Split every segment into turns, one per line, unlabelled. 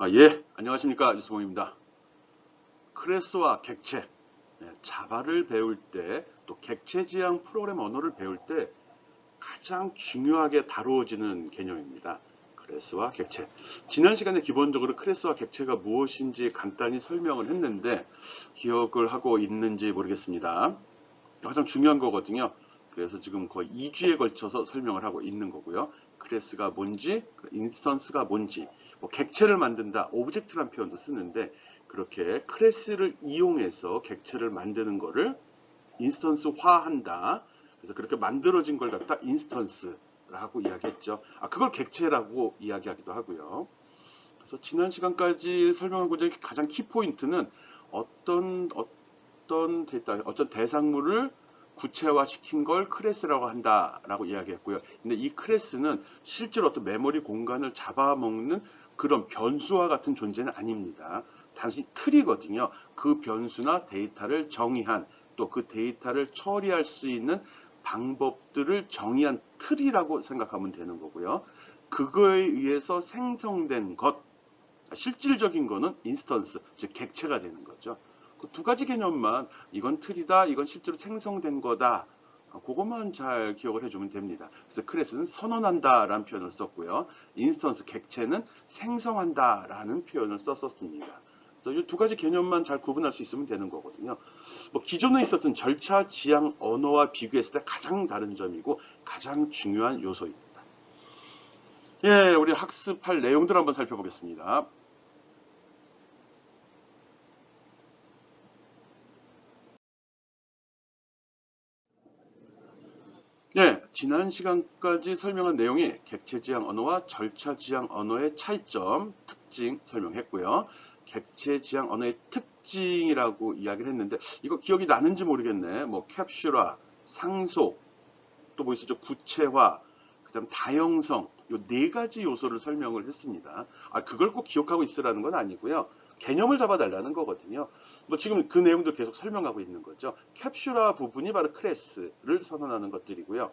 예, 안녕하십니까. 유승호입니다. 클래스와 객체, 자바를 배울 때, 또 객체 지향 프로그램 언어를 배울 때 가장 중요하게 다루어지는 개념입니다. 클래스와 객체. 지난 시간에 기본적으로 클래스와 객체가 무엇인지 간단히 설명을 했는데 기억을 하고 있는지 모르겠습니다. 가장 중요한 거거든요. 그래서 지금 거의 2주에 걸쳐서 설명을 하고 있는 거고요. 클래스가 뭔지, 인스턴스가 뭔지, 뭐 객체를 만든다, 오브젝트란 표현도 쓰는데 그렇게 클래스를 이용해서 객체를 만드는 거를 인스턴스화한다. 그래서 그렇게 만들어진 걸 갖다 인스턴스라고 이야기했죠. 그걸 객체라고 이야기하기도 하고요. 그래서 지난 시간까지 설명하고자 한 가장 키포인트는 어떤 대상물을 구체화시킨 걸 클래스라고 한다라고 이야기했고요. 근데 이 클래스는 실제로 어떤 메모리 공간을 잡아먹는 그런 변수와 같은 존재는 아닙니다. 단순히 틀이거든요. 그 변수나 데이터를 정의한 또 그 데이터를 처리할 수 있는 방법들을 정의한 틀이라고 생각하면 되는 거고요. 그거에 의해서 생성된 것, 실질적인 거는 인스턴스, 즉 객체가 되는 거죠. 그 두 가지 개념만 이건 틀이다, 이건 실제로 생성된 거다. 그것만 잘 기억을 해주면 됩니다. 그래서 클래스는 선언한다라는 표현을 썼고요. 인스턴스 객체는 생성한다라는 표현을 썼었습니다. 그래서 이 두 가지 개념만 잘 구분할 수 있으면 되는 거거든요. 뭐 기존에 있었던 절차 지향 언어와 비교했을 때 가장 다른 점이고 가장 중요한 요소입니다. 예, 우리 학습할 내용들 한번 살펴보겠습니다. 네, 지난 시간까지 설명한 내용이 객체 지향 언어와 절차 지향 언어의 차이점, 특징 설명했고요. 객체 지향 언어의 특징이라고 이야기를 했는데 이거 기억이 나는지 모르겠네. 뭐 캡슐화, 상속, 또 뭐 있었죠? 구체화, 그다음 다형성, 요 네 가지 요소를 설명을 했습니다. 그걸 꼭 기억하고 있으라는 건 아니고요. 개념을 잡아달라는 거거든요. 뭐 지금 그 내용도 계속 설명하고 있는 거죠. 캡슐화 부분이 바로 클래스를 선언하는 것들이고요.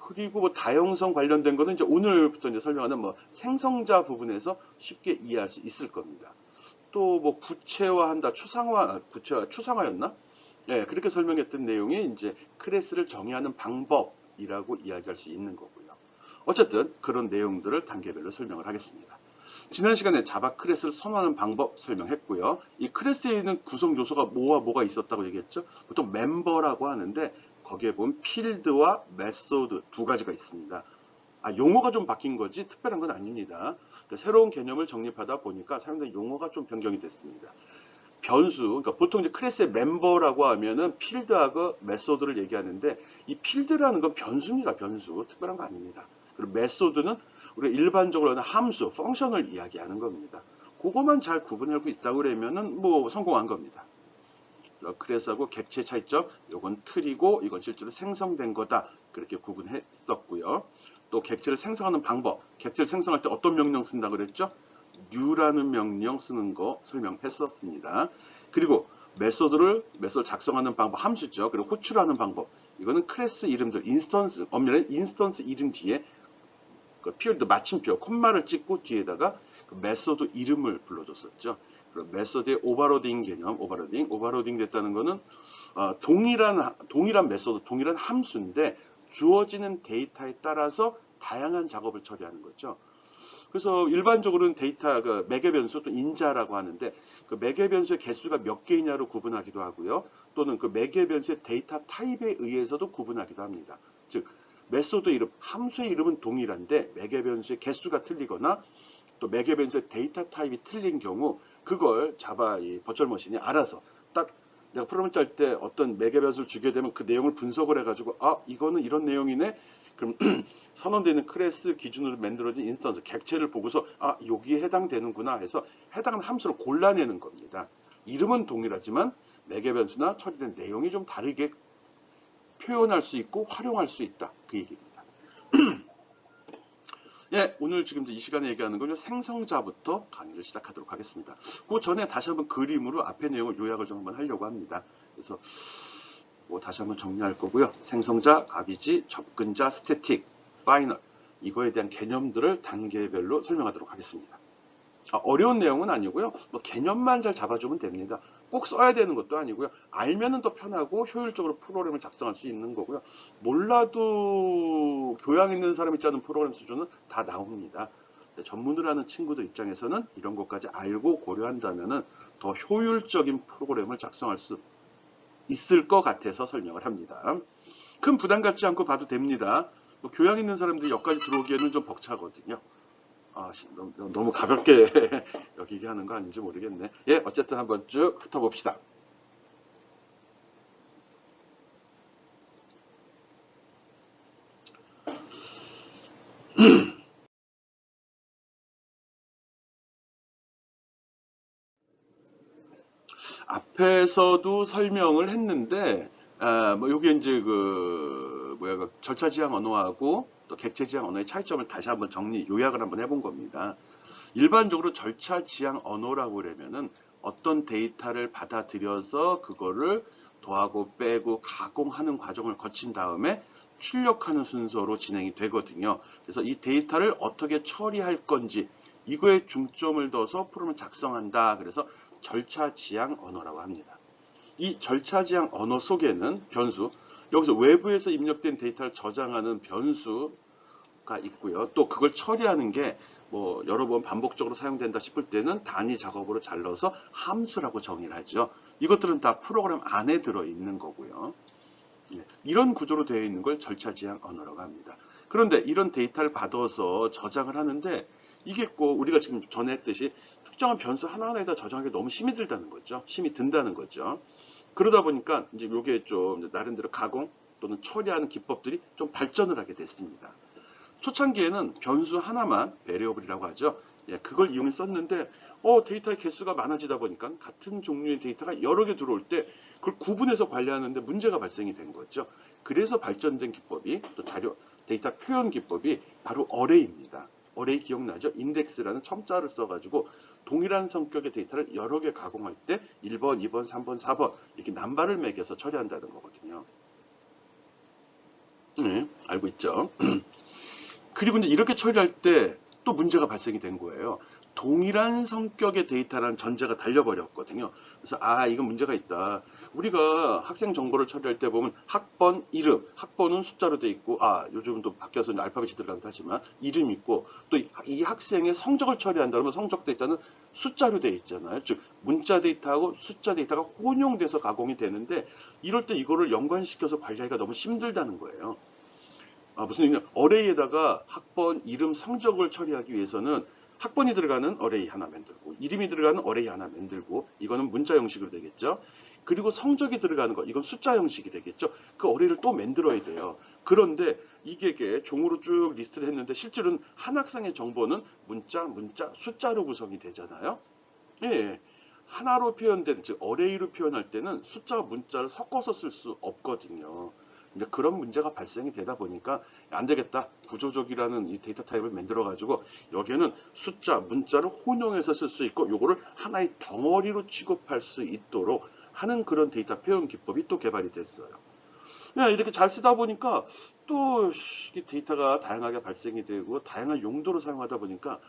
그리고 뭐 다형성 관련된 거는 이제 오늘부터 이제 설명하는 뭐 생성자 부분에서 쉽게 이해할 수 있을 겁니다. 또 뭐 구체화한다, 추상화였나? 예, 그렇게 설명했던 내용이 이제 클래스를 정의하는 방법이라고 이야기할 수 있는 거고요. 어쨌든 그런 내용들을 단계별로 설명을 하겠습니다. 지난 시간에 자바 클래스를 선언하는 방법 설명했고요. 이 클래스에 있는 구성 요소가 뭐가 있었다고 얘기했죠? 보통 멤버라고 하는데 거기에 보면 필드와 메소드 두 가지가 있습니다. 용어가 좀 바뀐 거지 특별한 건 아닙니다. 그러니까 새로운 개념을 정립하다 보니까 사용된 용어가 좀 변경이 됐습니다. 변수, 그러니까 보통 이제 클래스의 멤버라고 하면은 필드하고 메소드를 얘기하는데 이 필드라는 건 변수입니다. 변수. 특별한 거 아닙니다. 그리고 메소드는 우리가 일반적으로 하는 함수, 펑션을 이야기하는 겁니다. 그것만 잘 구분하고 있다고 그러면은 뭐 성공한 겁니다. 클래스하고 객체 차이점, 이건 틀이고 이건 실제로 생성된 거다. 그렇게 구분했었고요. 또 객체를 생성하는 방법, 객체를 생성할 때 어떤 명령 쓴다 그랬죠? new라는 명령 쓰는 거 설명했었습니다. 그리고 메소드 작성하는 방법, 함수죠. 그리고 호출하는 방법. 이거는 클래스 이름들, 인스턴스, 엄연히 인스턴스 이름 뒤에 그 피어드 마침표, 콤마를 찍고 뒤에다가 그 메소드 이름을 불러줬었죠. 그리고 메소드의 오버로딩 개념, 오버로딩 됐다는 거는 동일한 메소드, 동일한 함수인데 주어지는 데이터에 따라서 다양한 작업을 처리하는 거죠. 그래서 일반적으로는 데이터 그 매개 변수 또 인자라고 하는데 그 매개 변수의 개수가 몇 개이냐로 구분하기도 하고요. 또는 그 매개 변수의 데이터 타입에 의해서도 구분하기도 합니다. 즉 메소드 이름, 함수의 이름은 동일한데 매개 변수의 개수가 틀리거나 또 매개 변수의 데이터 타입이 틀린 경우 그걸 자바 이 버추얼 머신이 알아서 딱 내가 프로그램 짤 때 어떤 매개 변수를 주게 되면 그 내용을 분석을 해가지고 이거는 이런 내용이네. 그럼 선언되는 클래스 기준으로 만들어진 인스턴스 객체를 보고서 여기에 해당되는구나 해서 해당하는 함수를 골라내는 겁니다. 이름은 동일하지만 매개 변수나 처리된 내용이 좀 다르게 표현할 수 있고 활용할 수 있다. 그 얘기입니다. 예, 오늘 지금 이 시간에 얘기하는 건 생성자부터 강의를 시작하도록 하겠습니다. 그 전에 다시 한번 그림으로 앞의 내용을 요약을 좀 한번 하려고 합니다. 그래서 뭐 다시 한번 정리할 거고요. 생성자, 가비지, 접근자, 스태틱, 파이널 이거에 대한 개념들을 단계별로 설명하도록 하겠습니다. 어려운 내용은 아니고요. 뭐 개념만 잘 잡아주면 됩니다. 꼭 써야 되는 것도 아니고요. 알면은 더 편하고 효율적으로 프로그램을 작성할 수 있는 거고요. 몰라도 교양 있는 사람이 짜는 프로그램 수준은 다 나옵니다. 전문을 하는 친구들 입장에서는 이런 것까지 알고 고려한다면은 더 효율적인 프로그램을 작성할 수 있을 것 같아서 설명을 합니다. 큰 부담 갖지 않고 봐도 됩니다. 뭐 교양 있는 사람들이 여기까지 들어오기에는 좀 벅차거든요. 너무 가볍게 여기게 하는 거 아닌지 모르겠네. 예, 어쨌든 한번 쭉 훑어봅시다. 앞에서도 설명을 했는데, 뭐, 요게 이제 그 절차지향 언어하고 또 객체지향 언어의 차이점을 다시 한번 요약을 한번 해본 겁니다. 일반적으로 절차지향 언어라고 그러면은 어떤 데이터를 받아들여서 그거를 더하고 빼고 가공하는 과정을 거친 다음에 출력하는 순서로 진행이 되거든요. 그래서 이 데이터를 어떻게 처리할 건지 이거에 중점을 둬서 프로그램을 작성한다. 그래서 절차지향 언어라고 합니다. 이 절차지향 언어 속에는 변수, 여기서 외부에서 입력된 데이터를 저장하는 변수가 있고요. 또 그걸 처리하는 게 뭐 여러 번 반복적으로 사용된다 싶을 때는 단위 작업으로 잘 넣어서 함수라고 정의를 하죠. 이것들은 다 프로그램 안에 들어있는 거고요. 이런 구조로 되어 있는 걸 절차지향 언어라고 합니다. 그런데 이런 데이터를 받아서 저장을 하는데 이게 꼭 우리가 지금 전에 했듯이 특정한 변수 하나하나에다 저장하기 너무 힘이 들다는 거죠. 힘이 든다는 거죠. 그러다 보니까 이제 요게 좀 나름대로 가공 또는 처리하는 기법들이 좀 발전을 하게 됐습니다. 초창기에는 변수 하나만 베리어블이라고 하죠. 예, 그걸 이용해 썼는데 데이터의 개수가 많아지다 보니까 같은 종류의 데이터가 여러 개 들어올 때 그걸 구분해서 관리하는데 문제가 발생이 된 거죠. 그래서 발전된 기법이 또 데이터 표현 기법이 바로 어레이입니다. 어레이 기억나죠? 인덱스라는 첨자를 써가지고 동일한 성격의 데이터를 여러 개 가공할 때 1번, 2번, 3번, 4번 이렇게 남발을 매겨서 처리한다는 거거든요. 네, 알고 있죠? 그리고 이제 이렇게 처리할 때 또 문제가 발생이 된 거예요. 동일한 성격의 데이터라는 전제가 달려버렸거든요. 그래서 이건 문제가 있다. 우리가 학생 정보를 처리할 때 보면 학번, 이름, 학번은 숫자로 돼 있고 요즘은 또 바뀌어서 알파벳이 들어가기도 하지만 이름 있고 또 이 학생의 성적을 처리한다 그러면 성적 데이터는 숫자로 돼 있잖아요. 즉 문자 데이터하고 숫자 데이터가 혼용돼서 가공이 되는데 이럴 때 이거를 연관시켜서 관리하기가 너무 힘들다는 거예요. 무슨 얘기냐? 어레이에다가 학번, 이름, 성적을 처리하기 위해서는 학번이 들어가는 어레이 하나 만들고, 이름이 들어가는 어레이 하나 만들고, 이거는 문자 형식으로 되겠죠. 그리고 성적이 들어가는 거, 이건 숫자 형식이 되겠죠. 그 어레이를 또 만들어야 돼요. 그런데 이게 종으로 쭉 리스트를 했는데 실제로는 한 학생의 정보는 문자, 숫자로 구성이 되잖아요. 예. 하나로 표현된, 즉 어레이로 표현할 때는 숫자와 문자를 섞어서 쓸 수 없거든요. 근데 그런 문제가 발생이 되다 보니까 안 되겠다. 구조적이라는 이 데이터 타입을 만들어 가지고 여기에는 숫자, 문자를 혼용해서 쓸 수 있고 요거를 하나의 덩어리로 취급할 수 있도록 하는 그런 데이터 표현 기법이 또 개발이 됐어요. 이렇게 잘 쓰다 보니까 또 데이터가 다양하게 발생이 되고 다양한 용도로 사용하다 보니까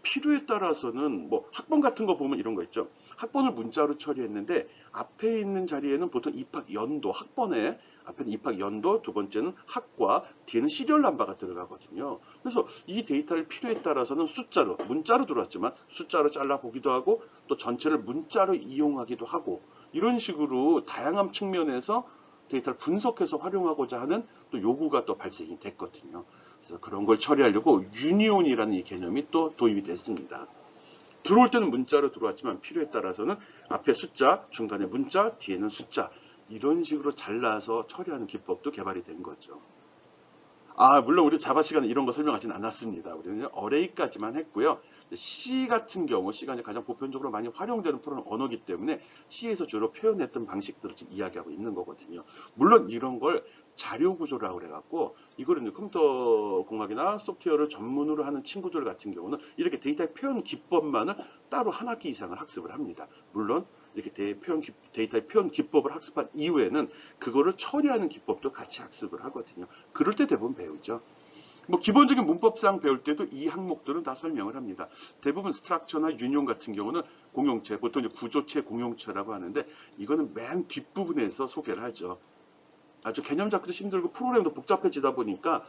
필요에 따라서는 뭐 학번 같은 거 보면 이런 거 있죠. 학번을 문자로 처리했는데 앞에 있는 자리에는 보통 입학 연도, 학번에 앞에는 입학 연도, 두 번째는 학과, 뒤에는 시리얼 넘버가 들어가거든요. 그래서 이 데이터를 필요에 따라서는 숫자로, 문자로 들어왔지만 숫자로 잘라보기도 하고 또 전체를 문자로 이용하기도 하고 이런 식으로 다양한 측면에서 데이터를 분석해서 활용하고자 하는 또 요구가 또 발생이 됐거든요. 그래서 그런 걸 처리하려고 유니온이라는 이 개념이 또 도입이 됐습니다. 들어올 때는 문자로 들어왔지만 필요에 따라서는 앞에 숫자, 중간에 문자, 뒤에는 숫자 이런 식으로 잘라서 처리하는 기법도 개발이 된 거죠. 물론 우리 자바 시간에 이런 거 설명하진 않았습니다. 우리는 어레이까지만 했고요. C 같은 경우, C가 이제 가장 보편적으로 많이 활용되는 프로그램 언어이기 때문에 C에서 주로 표현했던 방식들을 지금 이야기하고 있는 거거든요. 물론 이런 걸 자료 구조라고 그래갖고 이거를 이제 컴퓨터 공학이나 소프트웨어를 전문으로 하는 친구들 같은 경우는 이렇게 데이터의 표현 기법만을 따로 한 학기 이상을 학습을 합니다. 물론 이렇게 데이터의 표현 기법을 학습한 이후에는 그거를 처리하는 기법도 같이 학습을 하거든요. 그럴 때 대부분 배우죠. 뭐 기본적인 문법상 배울 때도 이 항목들은 다 설명을 합니다. 대부분 스트럭처나 유니온 같은 경우는 공용체, 보통 이제 구조체 공용체라고 하는데 이거는 맨 뒷부분에서 소개를 하죠. 아주 개념 잡기도 힘들고 프로그램도 복잡해지다 보니까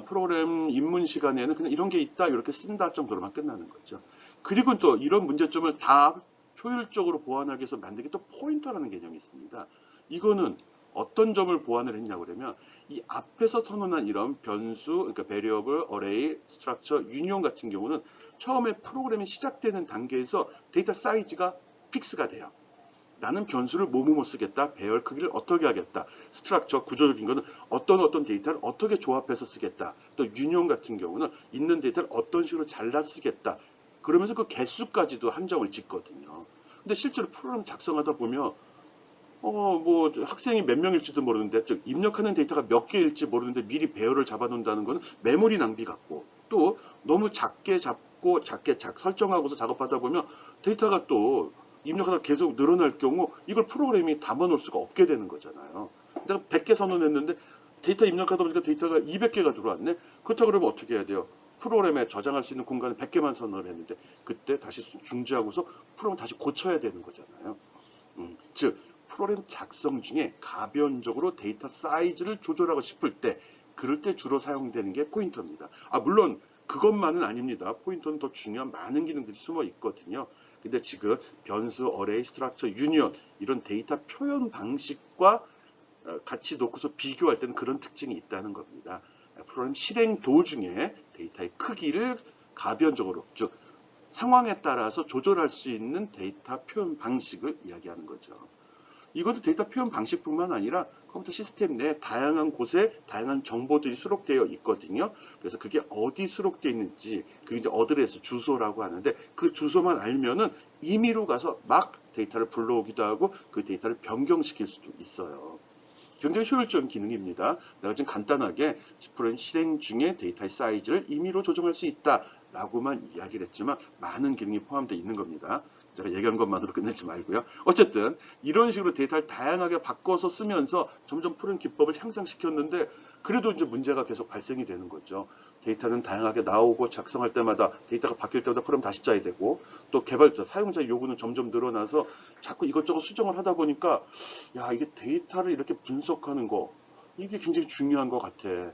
프로그램 입문 시간에는 그냥 이런 게 있다 이렇게 쓴다 정도로만 끝나는 거죠. 그리고 또 이런 문제점을 다 효율적으로 보완하기 위해서 만든 게 또 포인터라는 개념이 있습니다. 이거는 어떤 점을 보완을 했냐고 그러면 이 앞에서 선언한 이런 변수, 그러니까 variable, array, structure, union 같은 경우는 처음에 프로그램이 시작되는 단계에서 데이터 사이즈가 픽스가 돼요. 나는 변수를 뭐뭐뭐 쓰겠다, 배열 크기를 어떻게 하겠다, 스트럭처 구조적인 거는 어떤 데이터를 어떻게 조합해서 쓰겠다, 또 유니온 같은 경우는 있는 데이터를 어떤 식으로 잘라 쓰겠다. 그러면서 그 개수까지도 한정을 짓거든요. 근데 실제로 프로그램 작성하다 보면 뭐 학생이 몇 명일지도 모르는데 즉 입력하는 데이터가 몇 개일지 모르는데 미리 배열을 잡아놓는다는 것은 메모리 낭비 같고 또 너무 작게 잡고 작게 설정하고서 작업하다 보면 데이터가 또 입력하다 계속 늘어날 경우 이걸 프로그램이 담아놓을 수가 없게 되는 거잖아요. 내가 100개 선언했는데 데이터 입력하다 보니까 데이터가 200개가 들어왔네. 그렇다고 그러면 어떻게 해야 돼요? 프로그램에 저장할 수 있는 공간을 100개만 선언을 했는데 그때 다시 중지하고서 프로그램 다시 고쳐야 되는 거잖아요. 즉 프로그램 작성 중에 가변적으로 데이터 사이즈를 조절하고 싶을 때 그럴 때 주로 사용되는 게 포인터입니다. 물론 그것만은 아닙니다. 포인터는 더 중요한 많은 기능들이 숨어 있거든요. 근데 지금 변수, 어레이, 스트럭처, 유니온 이런 데이터 표현 방식과 같이 놓고서 비교할 때는 그런 특징이 있다는 겁니다. 프로그램 실행 도중에 데이터의 크기를 가변적으로 즉 상황에 따라서 조절할 수 있는 데이터 표현 방식을 이야기하는 거죠. 이것도 데이터 표현 방식뿐만 아니라 컴퓨터 시스템 내에 다양한 곳에 다양한 정보들이 수록되어 있거든요. 그래서 그게 어디 수록되어 있는지 그게 이제 어드레스 주소라고 하는데 그 주소만 알면은 임의로 가서 막 데이터를 불러오기도 하고 그 데이터를 변경시킬 수도 있어요. 굉장히 효율적인 기능입니다. 내가 지금 간단하게 프로그램 실행 중에 데이터의 사이즈를 임의로 조정할 수 있다라고만 이야기를 했지만 많은 기능이 포함되어 있는 겁니다. 제가 얘기한 것만으로 끝내지 말고요. 어쨌든 이런 식으로 데이터를 다양하게 바꿔서 쓰면서 점점 프로그램 기법을 향상시켰는데 그래도 이제 문제가 계속 발생이 되는 거죠. 데이터는 다양하게 나오고 작성할 때마다 데이터가 바뀔 때마다 프로그램 다시 짜야 되고 또 개발자, 사용자 요구는 점점 늘어나서 자꾸 이것저것 수정을 하다 보니까 야 이게 데이터를 이렇게 분석하는 거 이게 굉장히 중요한 것 같아.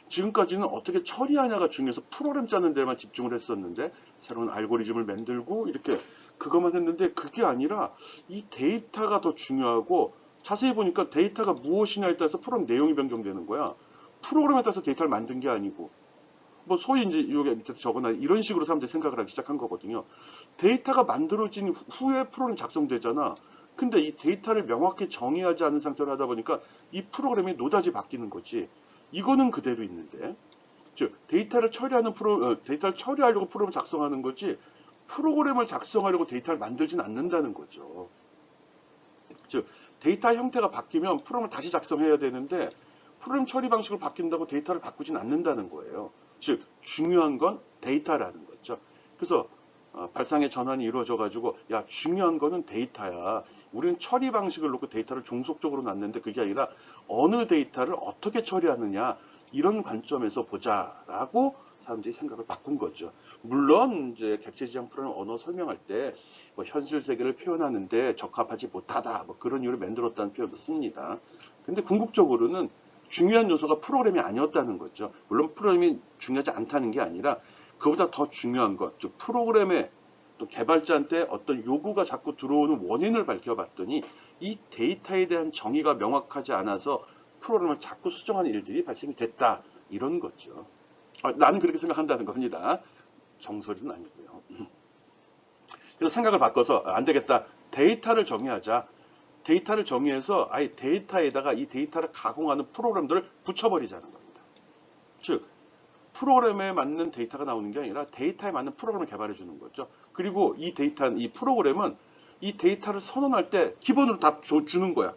지금까지는 어떻게 처리하냐가 중요해서 프로그램 짜는 데만 집중을 했었는데 새로운 알고리즘을 만들고 이렇게 그것만 했는데 그게 아니라 이 데이터가 더 중요하고 자세히 보니까 데이터가 무엇이냐에 따라서 프로그램 내용이 변경되는 거야. 프로그램에 따라서 데이터를 만든 게 아니고 뭐 소위 이제 여기 밑에 적어놔 이런 식으로 사람들이 생각을 하기 시작한 거거든요. 데이터가 만들어진 후에 프로그램 작성되잖아. 근데 이 데이터를 명확히 정의하지 않은 상태로 하다 보니까 이 프로그램이 노다지 바뀌는 거지. 이거는 그대로 있는데, 즉 데이터를 데이터를 처리하려고 프로그램을 작성하는 거지 프로그램을 작성하려고 데이터를 만들진 않는다는 거죠. 즉 데이터 형태가 바뀌면 프로그램을 다시 작성해야 되는데 프로그램 처리 방식을 바뀐다고 데이터를 바꾸진 않는다는 거예요. 즉 중요한 건 데이터라는 거죠. 그래서 발상의 전환이 이루어져 가지고 야 중요한 거는 데이터야. 우리는 처리 방식을 놓고 데이터를 종속적으로 놨는데 그게 아니라 어느 데이터를 어떻게 처리하느냐 이런 관점에서 보자라고 사람들이 생각을 바꾼 거죠. 물론 이제 객체지향 프로그램 언어 설명할 때 뭐 현실 세계를 표현하는데 적합하지 못하다 뭐 그런 이유를 만들었다는 표현도 씁니다. 근데 궁극적으로는 중요한 요소가 프로그램이 아니었다는 거죠. 물론 프로그램이 중요하지 않다는 게 아니라 그보다 더 중요한 것, 즉 프로그램의 또 개발자한테 어떤 요구가 자꾸 들어오는 원인을 밝혀봤더니 이 데이터에 대한 정의가 명확하지 않아서 프로그램을 자꾸 수정하는 일들이 발생이 됐다. 이런 거죠. 나는 그렇게 생각한다는 겁니다. 정설은 아니고요. 그래서 생각을 바꿔서 안 되겠다. 데이터를 정의하자. 데이터를 정의해서 아예 데이터에다가 이 데이터를 가공하는 프로그램들을 붙여버리자는 겁니다. 즉 프로그램에 맞는 데이터가 나오는 게 아니라 데이터에 맞는 프로그램을 개발해 주는 거죠. 그리고 이 프로그램은 이 데이터를 선언할 때 기본으로 다 주는 거야.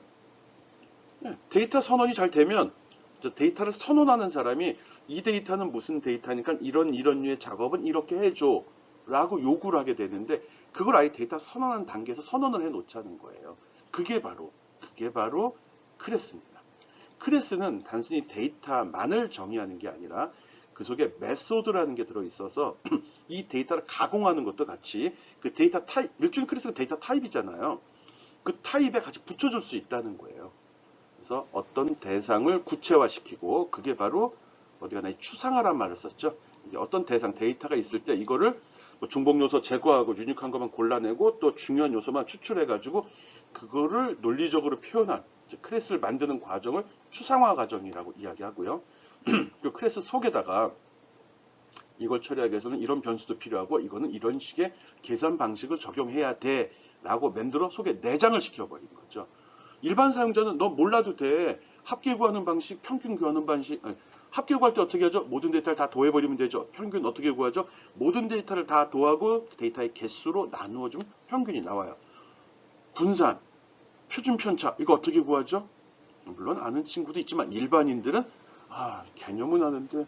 데이터 선언이 잘 되면 데이터를 선언하는 사람이 이 데이터는 무슨 데이터니까 이런 류의 작업은 이렇게 해줘 라고 요구를 하게 되는데 그걸 아예 데이터 선언하는 단계에서 선언을 해 놓자는 거예요. 그게 바로 클래스입니다. 클래스는 단순히 데이터만을 정의하는 게 아니라 그 속에 메소드라는 게 들어있어서 이 데이터를 가공하는 것도 같이 그 데이터 타입, 일종의 클래스가 데이터 타입이잖아요. 그 타입에 같이 붙여줄 수 있다는 거예요. 그래서 어떤 대상을 구체화시키고 그게 바로 어디가 나 추상화란 말을 썼죠. 이제 어떤 대상 데이터가 있을 때 이거를 뭐 중복 요소 제거하고 유니크한 것만 골라내고 또 중요한 요소만 추출해가지고 그거를 논리적으로 표현한 클래스를 만드는 과정을 추상화 과정이라고 이야기하고요. 그 클래스 속에다가 이걸 처리하기 위해서는 이런 변수도 필요하고 이거는 이런 식의 계산 방식을 적용해야 돼 라고 만들어 속에 내장을 시켜버린 거죠. 일반 사용자는 너 몰라도 돼. 합계 구하는 방식, 평균 구하는 방식. 합계 구할 때 어떻게 하죠? 모든 데이터를 다 더해버리면 되죠. 평균 어떻게 구하죠? 모든 데이터를 다 더하고 데이터의 개수로 나누어주면 평균이 나와요. 분산, 표준 편차 이거 어떻게 구하죠? 물론 아는 친구도 있지만 일반인들은 개념은 아는데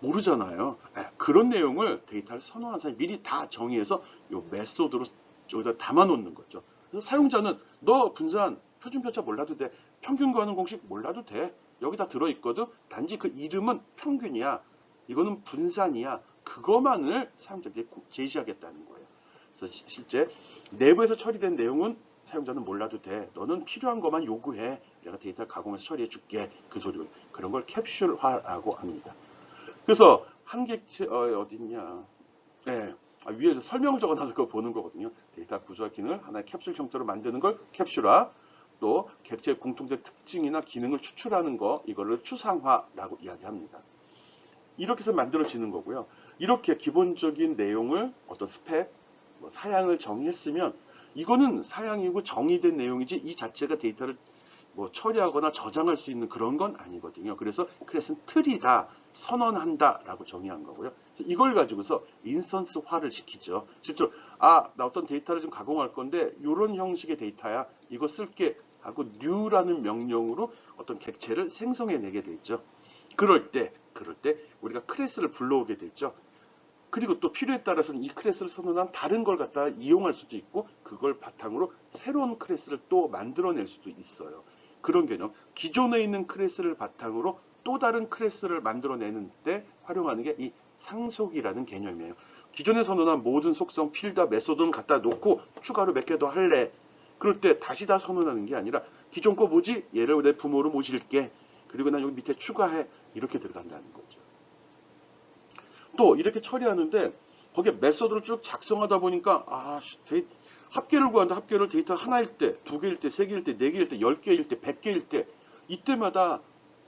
모르잖아요. 그런 내용을 데이터를 선호하는 사람이 미리 다 정의해서 요 메소드로 여기다 담아 놓는 거죠. 그래서 사용자는 너 분산, 표준 편차 몰라도 돼. 평균 구하는 공식 몰라도 돼. 여기 다 들어있거든. 단지 그 이름은 평균이야. 이거는 분산이야. 그것만을 사용자에게 제시하겠다는 거예요. 그래서 실제 내부에서 처리된 내용은 사용자는 몰라도 돼. 너는 필요한 것만 요구해. 내가 데이터 가공해서 처리해 줄게. 그 소리를. 그런 걸 캡슐화라고 합니다. 그래서 한 객체 어딨냐? 네, 위에서 설명을 적어놔서 그거 보는 거거든요. 데이터 구조와 기능을 하나의 캡슐 형태로 만드는 걸 캡슐화, 또 객체의 공통된 특징이나 기능을 추출하는 거 이거를 추상화라고 이야기합니다. 이렇게 해서 만들어지는 거고요. 이렇게 기본적인 내용을 어떤 스펙, 뭐 사양을 정의했으면 이거는 사양이고 정의된 내용이지 이 자체가 데이터를 뭐 처리하거나 저장할 수 있는 그런 건 아니거든요. 그래서 클래스는 틀이다, 선언한다 라고 정의한 거고요. 그래서 이걸 가지고서 인스턴스화를 시키죠. 실제로 나 어떤 데이터를 좀 가공할 건데 이런 형식의 데이터야. 이거 쓸게 하고 new라는 명령으로 어떤 객체를 생성해내게 되죠. 그럴 때 우리가 클래스를 불러오게 되죠. 그리고 또 필요에 따라서는 이 클래스를 선언한 다른 걸 갖다 이용할 수도 있고 그걸 바탕으로 새로운 클래스를 또 만들어낼 수도 있어요. 그런 개념. 기존에 있는 클래스를 바탕으로 또 다른 클래스를 만들어내는 때 활용하는 게 이 상속이라는 개념이에요. 기존에 선언한 모든 속성, 필드, 메소드는 갖다 놓고 추가로 몇 개 더 할래. 그럴 때 다시 다 선언하는 게 아니라 기존 거 뭐지? 얘를 내 부모로 모실게. 그리고 난 여기 밑에 추가해. 이렇게 들어간다는 거죠. 또 이렇게 처리하는데 거기에 메소드를 쭉 작성하다 보니까 합계를 구한다. 합계를 데이터 하나일 때, 두 개일 때, 세 개일 때, 네 개일 때, 10개일 때, 100개일 때 이때마다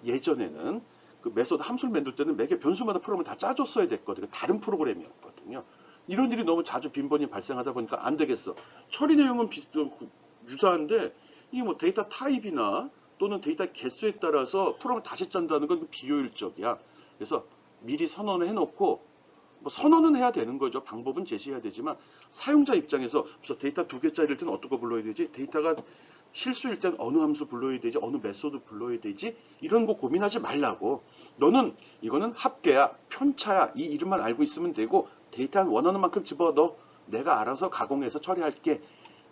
예전에는 그 메소드 함수를 만들 때는 매개 변수마다 프로그램을 다 짜줬어야 됐거든요. 다른 프로그램이었거든요. 이런 일이 너무 자주 빈번히 발생하다 보니까 안 되겠어. 처리 내용은 유사한데 이게 뭐 데이터 타입이나 또는 데이터 개수에 따라서 프로그램을 다시 짠다는 건 비효율적이야. 그래서 미리 선언을 해놓고 뭐 선언은 해야 되는 거죠. 방법은 제시해야 되지만 사용자 입장에서 데이터 2개짜리일 때는 어떤 거 불러야 되지? 데이터가 실수일 때는 어느 함수 불러야 되지? 어느 메소드 불러야 되지? 이런 거 고민하지 말라고. 너는 이거는 합계야, 편차야. 이 이름만 알고 있으면 되고 데이터 원하는 만큼 집어넣어. 내가 알아서 가공해서 처리할게.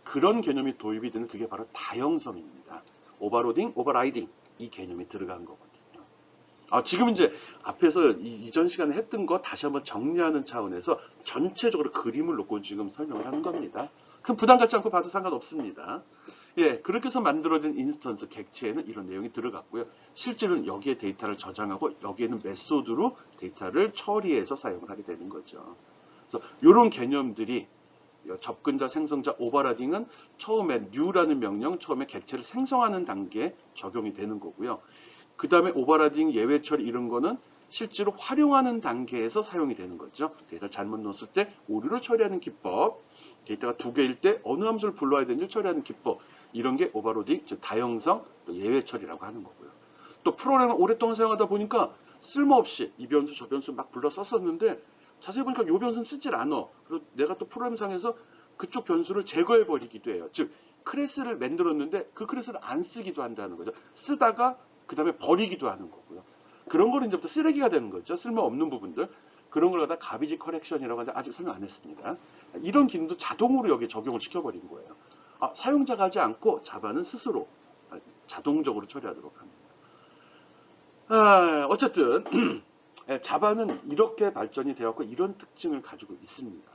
그런 개념이 도입이 되는 그게 바로 다형성입니다. 오버로딩, 오버라이딩 이 개념이 들어간 거거든요. 지금 이제 앞에서 이전 시간에 했던 거 다시 한번 정리하는 차원에서 전체적으로 그림을 놓고 지금 설명을 하는 겁니다. 그럼 부담 갖지 않고 봐도 상관없습니다. 예, 그렇게 해서 만들어진 인스턴스 객체에는 이런 내용이 들어갔고요. 실제로는 여기에 데이터를 저장하고 여기에는 메소드로 데이터를 처리해서 사용을 하게 되는 거죠. 그래서 이런 개념들이 접근자, 생성자, 오버라딩은 처음에 new라는 명령, 처음에 객체를 생성하는 단계에 적용이 되는 거고요. 그 다음에 오버라딩, 예외 처리 이런 거는 실제로 활용하는 단계에서 사용이 되는 거죠. 데이터를 잘못 넣었을 때 오류를 처리하는 기법, 데이터가 2개일 때 어느 함수를 불러야 되는지 처리하는 기법, 이런 게 오버로딩, 즉 다형성, 예외 처리라고 하는 거고요. 또 프로그램을 오랫동안 사용하다 보니까 쓸모없이 이 변수 저 변수 막 불러 썼었는데 자세히 보니까 이 변수는 쓰질 않아. 그리고 내가 또 프로그램상에서 그쪽 변수를 제거해 버리기도 해요. 즉 클래스를 만들었는데 그 클래스를 안 쓰기도 한다는 거죠. 쓰다가 그 다음에 버리기도 하는 거고요. 그런 거는 이제부터 쓰레기가 되는 거죠. 쓸모없는 부분들. 그런 걸 갖다 가비지 커렉션이라고 하는데 아직 설명 안 했습니다. 이런 기능도 자동으로 여기에 적용을 시켜버린 거예요. 사용자가 하지 않고 자바는 스스로 자동적으로 처리하도록 합니다. 어쨌든 예, 자바는 이렇게 발전이 되었고 이런 특징을 가지고 있습니다.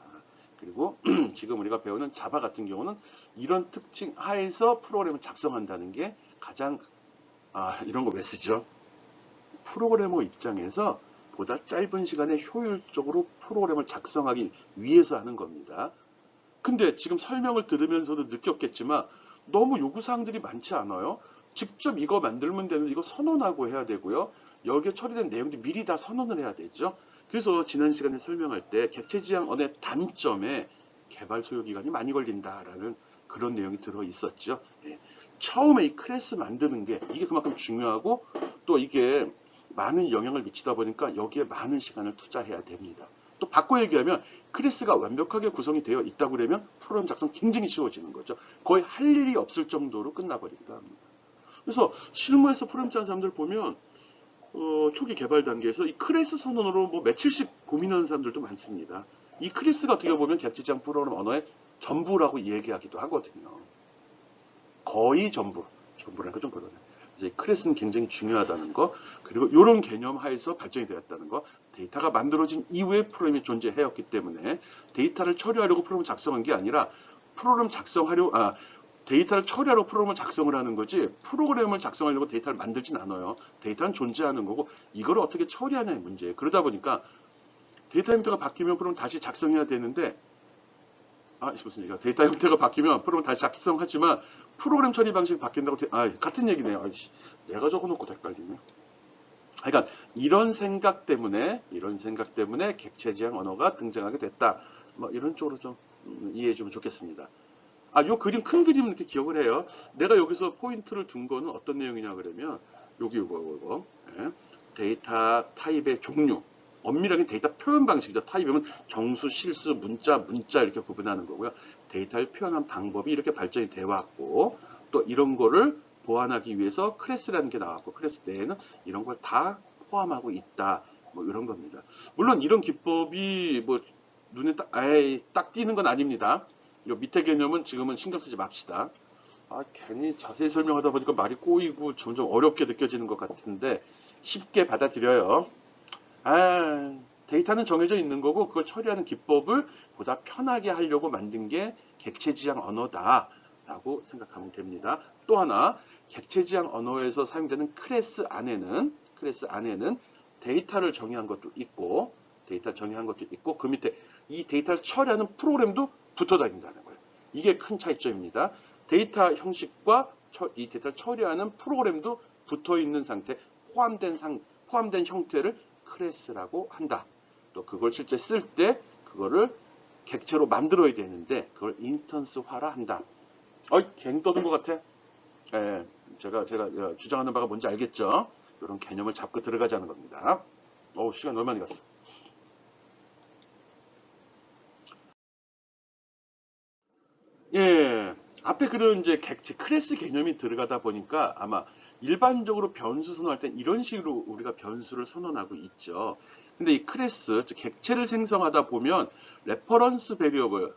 그리고 지금 우리가 배우는 자바 같은 경우는 이런 특징 하에서 프로그램을 작성한다는 게 가장 이런 거 왜 쓰죠? 프로그래머 입장에서 보다 짧은 시간에 효율적으로 프로그램을 작성하기 위해서 하는 겁니다. 근데 지금 설명을 들으면서도 느꼈겠지만 너무 요구사항들이 많지 않아요? 직접 이거 만들면 되는데 이거 선언하고 해야 되고요. 여기에 처리된 내용도 미리 다 선언을 해야 되죠. 그래서 지난 시간에 설명할 때 객체지향 언어의 단점에 개발 소요 기간이 많이 걸린다라는 그런 내용이 들어 있었죠. 예. 처음에 이 클래스 만드는 게 이게 그만큼 중요하고 또 이게 많은 영향을 미치다 보니까 여기에 많은 시간을 투자해야 됩니다. 또 바꿔 얘기하면 클래스가 완벽하게 구성이 되어 있다고 그러면 프로그램 작성 굉장히 쉬워지는 거죠. 거의 할 일이 없을 정도로 끝나버리기도 합니다. 그래서 실무에서 프로그램 짜는 사람들 보면 초기 개발 단계에서 이 클래스 선언으로 뭐 며칠씩 고민하는 사람들도 많습니다. 이 클래스가 어떻게 보면 객체지향 프로그램 언어의 전부라고 얘기하기도 하거든요. 거의 전부라는 건 좀 그러네. 이제 클래스는 굉장히 중요하다는 거, 그리고 이런 개념 하에서 발전이 되었다는 거, 데이터가 만들어진 이후에 프로그램이 존재해왔기 때문에 데이터를 처리하려고 프로그램을 작성한 게 아니라 프로그램 작성하려고 데이터를 처리하려고 프로그램을 작성을 하는 거지 프로그램을 작성하려고 데이터를 만들진 않아요. 데이터는 존재하는 거고 이걸 어떻게 처리하냐의 문제예요. 그러다 보니까 데이터 형태가 바뀌면 프로그램 다시 작성해야 되는데 무슨 얘기야. 데이터 형태가 바뀌면 프로그램 다시 작성하지만 프로그램 처리 방식이 바뀐다고 같은 얘기네요. 내가 적어놓고 헷갈리네. 그러니까 이런 생각 때문에 객체지향 언어가 등장하게 됐다. 뭐 이런 쪽으로 좀 이해해 주면 좋겠습니다. 요 그림, 큰 그림은 이렇게 기억을 해요. 내가 여기서 포인트를 둔 거는 어떤 내용이냐 그러면, 여기 이거. 예. 데이터 타입의 종류. 엄밀하게 데이터 표현 방식이죠. 타입이면 정수, 실수, 문자 이렇게 구분하는 거고요. 데이터를 표현한 방법이 이렇게 발전이 되어 왔고, 또 이런 거를 보완하기 위해서 클래스라는 게 나왔고, 클래스 내에는 이런 걸 다 포함하고 있다. 뭐 이런 겁니다. 물론 이런 기법이 뭐 눈에 딱 띄는 건 아닙니다. 요 밑에 개념은 지금은 신경 쓰지 맙시다. 괜히 자세히 설명하다 보니까 말이 꼬이고 점점 어렵게 느껴지는 것 같은데 쉽게 받아들여요. 데이터는 정해져 있는 거고 그걸 처리하는 기법을 보다 편하게 하려고 만든 게 객체지향 언어다라고 생각하면 됩니다. 또 하나, 객체지향 언어에서 사용되는 클래스 안에는 데이터를 정의한 것도 있고 그 밑에 이 데이터를 처리하는 프로그램도 붙어 다닌다는 거예요. 이게 큰 차이점입니다. 데이터 형식과 이 데이터를 처리하는 프로그램도 붙어 있는 상태, 포함된 형태를 클래스라고 한다. 또 그걸 실제 쓸 때 그거를 객체로 만들어야 되는데 그걸 인스턴스화라 한다. 갱 떠든 것 같아. 제가 주장하는 바가 뭔지 알겠죠? 이런 개념을 잡고 들어가자는 겁니다. 시간 너무 많이 갔어. 예, 앞에 그런 이제 객체 클래스 개념이 들어가다 보니까 아마 일반적으로 변수 선언할 땐 이런 식으로 우리가 변수를 선언하고 있죠. 근데 이 클래스, 즉 객체를 생성하다 보면 레퍼런스 베리어블,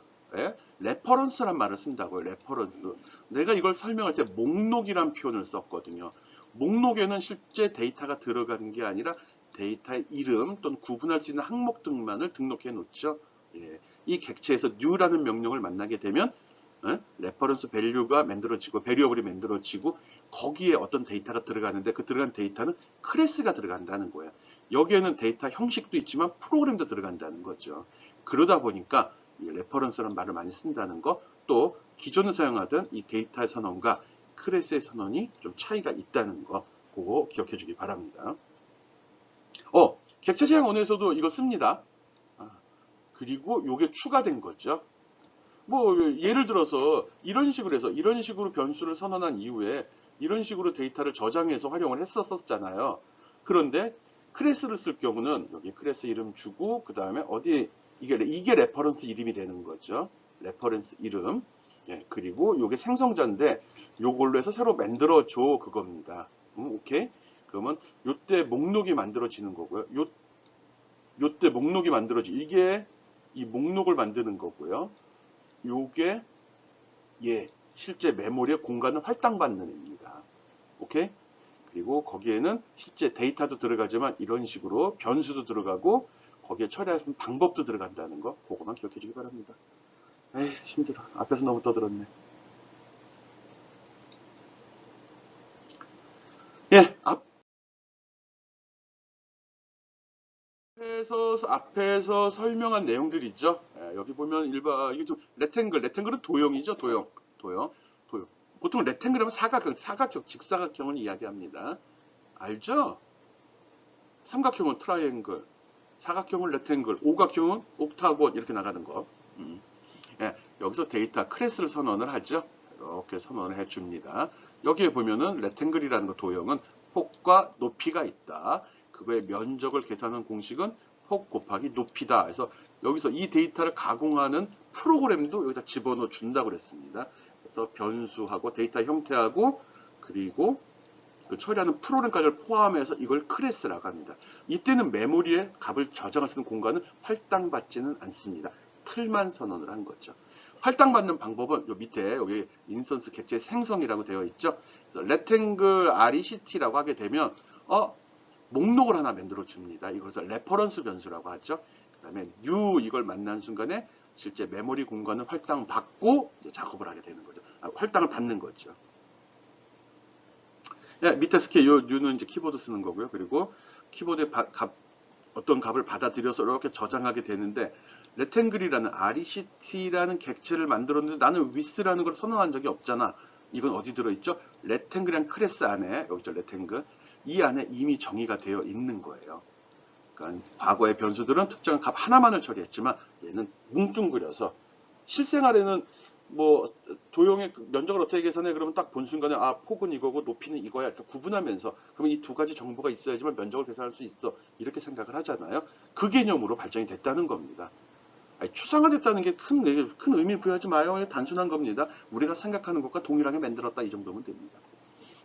레퍼런스란 말을 쓴다고요. 레퍼런스. 내가 이걸 설명할 때 목록이란 표현을 썼거든요. 목록에는 실제 데이터가 들어가는 게 아니라 데이터의 이름 또는 구분할 수 있는 항목 등만을 등록해 놓죠. 예, 이 객체에서 new라는 명령을 만나게 되면 레퍼런스 밸류가 만들어지고 베리어블이 만들어지고 거기에 어떤 데이터가 들어가는데 그 들어간 데이터는 클래스가 들어간다는 거예요. 여기에는 데이터 형식도 있지만 프로그램도 들어간다는 거죠. 그러다 보니까 이 레퍼런스라는 말을 많이 쓴다는 거, 또 기존에 사용하던 이 데이터의 선언과 클래스의 선언이 좀 차이가 있다는 거, 그거 기억해 주기 바랍니다. 객체 제한 언어에서도 이거 씁니다. 그리고 이게 추가된 거죠. 뭐 예를 들어서 이런 식으로 변수를 선언한 이후에 이런 식으로 데이터를 저장해서 활용을 했었잖아요. 그런데 클래스를 쓸 경우는 여기 클래스 이름 주고 그 다음에 어디 이게 레퍼런스 이름이 되는 거죠. 레퍼런스 이름. 예, 그리고 이게 생성자인데 요걸로 해서 새로 만들어줘 그겁니다. 오케이. 그러면 요때 목록이 만들어지는 거고요. 요때 목록이 이게 이 목록을 만드는 거고요. 요게 실제 메모리의 공간을 할당받는 입니다. 오케이? 그리고 거기에는 실제 데이터도 들어가지만 이런 식으로 변수도 들어가고 거기에 처리하는 방법도 들어간다는 거, 그거만 기억해 주기 바랍니다. 에이, 힘들어. 앞에서 너무 떠들었네. 예, 앞에서 설명한 내용들 있죠. 예, 여기 보면 이게 좀 레탱글은 도형이죠. 도형. 보통 레탱글은 사각형, 직사각형을 이야기합니다. 알죠? 삼각형은 트라이앵글, 사각형은 레탱글, 오각형은 옥타곤 이렇게 나가는 거. 예, 여기서 데이터 클래스를 선언을 하죠. 이렇게 선언을 해줍니다. 여기에 보면은 레탱글이라는 거 도형은 폭과 높이가 있다. 그거의 면적을 계산하는 공식은 폭 곱하기 높이다. 그래서 여기서 이 데이터를 가공하는 프로그램도 여기다 집어넣어 준다고 그랬습니다. 그래서 변수하고 데이터 형태하고 그리고 그 처리하는 프로그램까지 포함해서 이걸 클래스라고 합니다. 이때는 메모리에 값을 저장할 수 있는 공간은 할당받지는 않습니다. 틀만 선언을 한 거죠. 할당받는 방법은 요 밑에 여기 인스턴스 객체 생성이라고 되어 있죠. 그래서 rectangle rect라고 하게 되면 목록을 하나 만들어 줍니다. 이것을 레퍼런스 변수라고 하죠. 그다음에 new 이걸 만난 순간에 실제 메모리 공간을 할당받고 이제 작업을 하게 되는 거죠. 할당을 받는 거죠. 예, 밑에 스케일 요 new는 이제 키보드 쓰는 거고요. 그리고 키보드에 어떤 값을 받아들여서 이렇게 저장하게 되는데 레탱글이라는 RECT라는 객체를 만들었는데 나는 with라는 걸 선언한 적이 없잖아. 이건 어디 들어있죠? 레탱글이란 클래스 안에 여기 있죠, 레탱글. 이 안에 이미 정의가 되어 있는 거예요. 그러니까 과거의 변수들은 특정한 값 하나만을 처리했지만 얘는 뭉뚱그려서 실생활에는 뭐 도형의 면적을 어떻게 계산해? 그러면 딱 본 순간에 폭은 이거고 높이는 이거야 이렇게 구분하면서 그러면 이 두 가지 정보가 있어야지만 면적을 계산할 수 있어 이렇게 생각을 하잖아요. 그 개념으로 발전이 됐다는 겁니다. 추상화됐다는 게 큰 의미 부여하지 마요. 단순한 겁니다. 우리가 생각하는 것과 동일하게 만들었다 이 정도면 됩니다.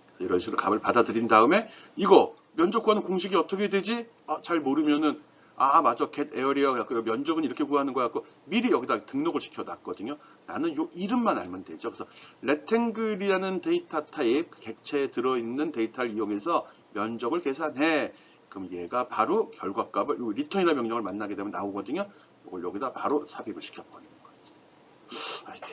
그래서 이런 식으로 값을 받아들인 다음에 이거 면적 구하는 공식이 어떻게 되지? 잘 모르면은 맞아. get area 면적은 이렇게 구하는 거야. 미리 여기다 등록을 시켜놨거든요. 나는 요 이름만 알면 되죠. 그래서 rectangle이라는 데이터 타입 객체에 들어있는 데이터를 이용해서 면적을 계산해. 그럼 얘가 바로 결과값을 return이라는 명령을 만나게 되면 나오거든요. 이걸 여기다 바로 삽입을 시켜버리는 거죠.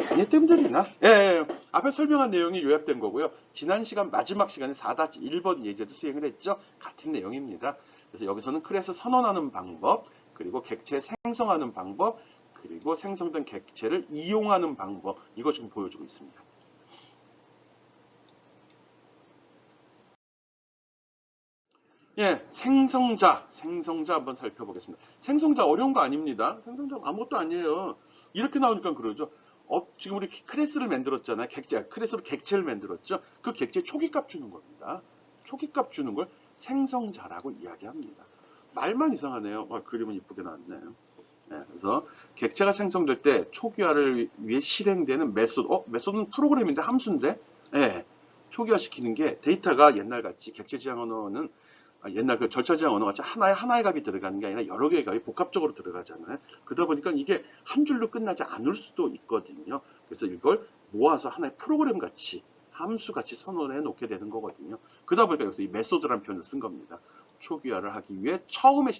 괜히 뜸들이나? 예. 앞에 설명한 내용이 요약된 거고요. 지난 시간 마지막 시간에 4-1번 예제도 수행을 했죠. 같은 내용입니다. 그래서 여기서는 클래스 선언하는 방법, 그리고 객체 생성하는 방법, 그리고 생성된 객체를 이용하는 방법, 이거 지금 보여주고 있습니다. 예, 생성자 한번 살펴보겠습니다. 생성자 어려운 거 아닙니다. 생성자 아무것도 아니에요. 이렇게 나오니까 그러죠. 지금 우리 클래스를 만들었잖아요. 클래스로 객체를 만들었죠. 그 객체 초기값 주는 겁니다. 초기값 주는 걸 생성자라고 이야기합니다. 말만 이상하네요. 그림은 이쁘게 나왔네요. 예, 그래서 객체가 생성될 때 초기화를 위해 실행되는 메소드는 프로그램인데 함수인데, 예, 초기화시키는 게 데이터가 옛날같이 객체 지향 언어는 옛날 그 절차 지향 언어 같이 하나의 값이 들어가는 게 아니라 여러 개의 값이 복합적으로 들어가잖아요. 그러다 보니까 이게 한 줄로 끝나지 않을 수도 있거든요. 그래서 이걸 모아서 하나의 프로그램 같이 함수 같이 선언해 놓게 되는 거거든요. 그러다 보니까 여기서 이 메소드라는 표현을 쓴 겁니다. 초기화를 하기 위해 처음에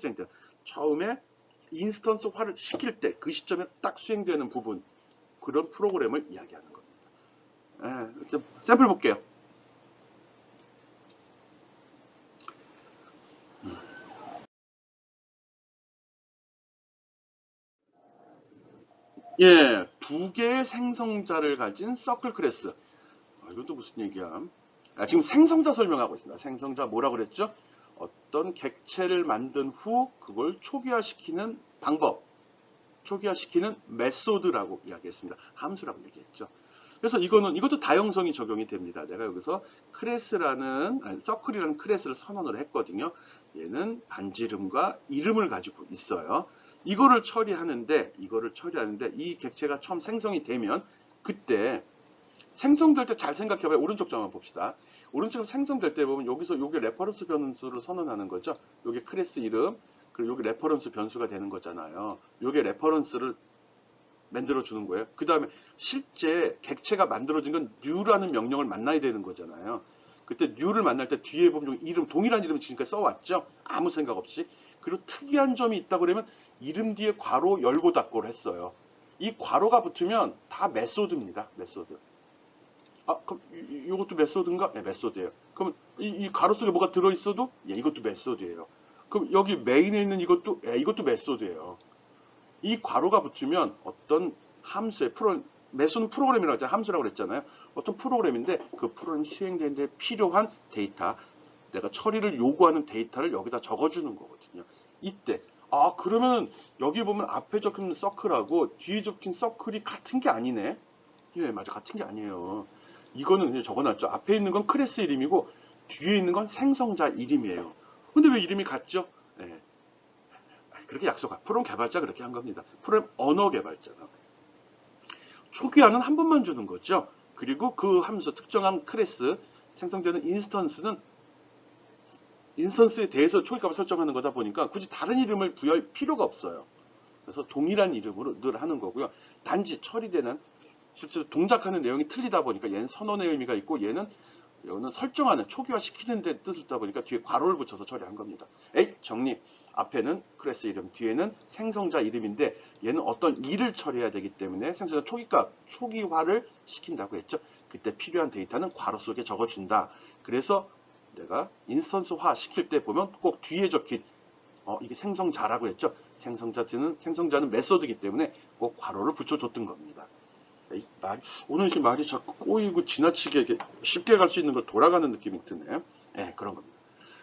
인스턴스화를 시킬 때 그 시점에 딱 수행되는 부분 그런 프로그램을 이야기하는 겁니다. 좀 샘플 볼게요. 예, 두 개의 생성자를 가진 서클 클래스. 이것도 무슨 얘기야? 지금 생성자 설명하고 있습니다. 생성자 뭐라고 그랬죠? 어떤 객체를 만든 후 그걸 초기화시키는 방법, 초기화시키는 메소드라고 이야기했습니다. 함수라고 얘기했죠. 그래서 이것도 다형성이 적용이 됩니다. 내가 여기서 서클이라는 클래스를 선언을 했거든요. 얘는 반지름과 이름을 가지고 있어요. 이거를 처리하는데 이 객체가 처음 생성이 되면 그때 생성될 때 잘 생각해봐요. 오른쪽 점만 봅시다. 오른쪽 생성될 때 보면 여기서 요게 레퍼런스 변수를 선언하는 거죠. 요게 클래스 이름, 그리고 요게 레퍼런스 변수가 되는 거잖아요. 요게 레퍼런스를 만들어 주는 거예요. 그 다음에 실제 객체가 만들어진 건 new라는 명령을 만나야 되는 거잖아요. 그때 new를 만날 때 뒤에 보면 이름, 동일한 이름을 지금까지 써왔죠? 아무 생각 없이. 그리고 특이한 점이 있다 그러면 이름 뒤에 괄호 열고 닫고를 했어요. 이 괄호가 붙으면 다 메소드입니다. 메소드. 아, 그럼 이것도 메소드인가? 네, 메소드예요. 그럼 이 가로 속에 뭐가 들어있어도 예, 이것도 메소드예요. 그럼 여기 메인에 있는 이것도 예, 이것도 메소드예요. 이 괄호가 붙으면 어떤 함수의 메소는 프로그램이라고 하잖아요. 함수라고 그랬잖아요. 어떤 프로그램인데 그 프로그램 수행되는데 필요한 데이터, 내가 처리를 요구하는 데이터를 여기다 적어주는 거거든요. 이때 그러면 여기 보면 앞에 적힌 서클하고 뒤에 적힌 서클이 같은 게 아니네. 예, 맞아. 같은 게 아니에요. 이거는 그냥 적어놨죠. 앞에 있는 건 클래스 이름이고 뒤에 있는 건 생성자 이름이에요. 근데 왜 이름이 같죠? 예, 그렇게 약속한 프로그램 개발자 그렇게 한 겁니다. 프로그램 언어 개발자가 초기화는 한 번만 주는 거죠. 그리고 그 함수 특정한 클래스 생성되는 인스턴스에 대해서 초기값을 설정하는 거다 보니까 굳이 다른 이름을 부여할 필요가 없어요. 그래서 동일한 이름으로 늘 하는 거고요. 단지 처리되는 실제로 동작하는 내용이 틀리다 보니까 얘는 선언의 의미가 있고 얘는 설정하는 초기화 시키는 데 뜻이다 보니까 뒤에 괄호를 붙여서 처리한 겁니다. 에이 정리. 앞에는 클래스 이름, 뒤에는 생성자 이름인데 얘는 어떤 일을 처리해야 되기 때문에 생성자 초기값, 초기화를 시킨다고 했죠. 그때 필요한 데이터는 괄호 속에 적어준다. 그래서 내가 인스턴스화 시킬 때 보면 꼭 뒤에 적힌 이게 생성자라고 했죠. 생성자는 메소드이기 때문에 꼭 괄호를 붙여줬던 겁니다. 오늘 지금 말이 자꾸 꼬이고 지나치게 쉽게 갈 수 있는 걸 돌아가는 느낌이 드네요. 네, 그런 겁니다.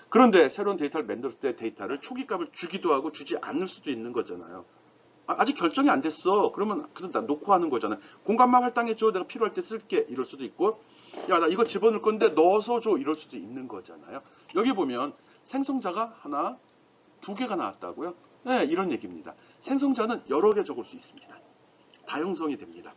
그런데 새로운 데이터를 만들었을 때 데이터를 초기값을 주기도 하고 주지 않을 수도 있는 거잖아요. 아직 결정이 안 됐어. 그러면 그냥 다 놓고 하는 거잖아요. 공간만 할당해줘. 내가 필요할 때 쓸게. 이럴 수도 있고 야, 나 이거 집어넣을 건데 넣어서 줘. 이럴 수도 있는 거잖아요. 여기 보면 생성자가 하나, 두 개가 나왔다고요? 네, 이런 얘기입니다. 생성자는 여러 개 적을 수 있습니다. 다형성이 됩니다.